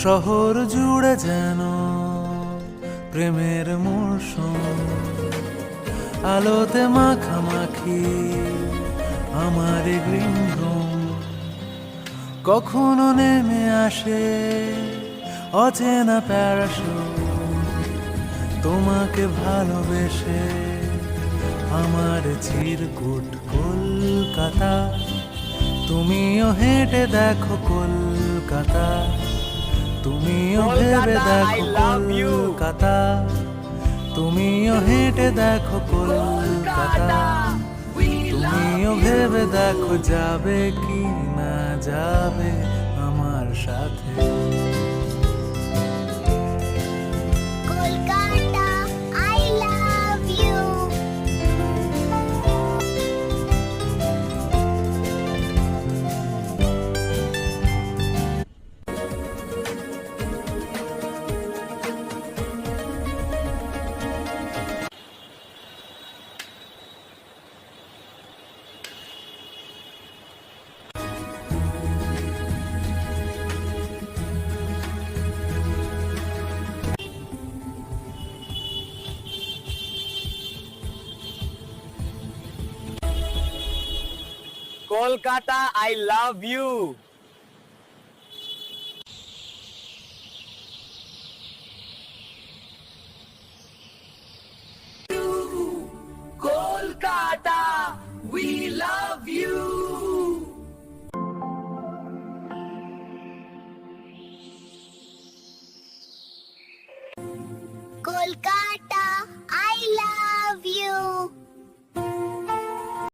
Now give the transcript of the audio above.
শহর জুড়ে যেন প্রেমের মরশুম, আলোতে মাখামাখি আমার গ্রিন রুম। কখনো নেমে আসে অচেনা প্যারাশুট, তোমাকে ভালোবেসে আমার চিরকুট কলকাতা। তুমিও হেঁটে দেখো কলকাতা, তুমিও ভেবে দেখো কলকাতা, তুমিও হেঁটে দেখো কলকাতা, তুমিও ভেবে দেখো যাবে কি না যাবে আমার সাথে। Kolkata, I love you. Kolkata, I love you.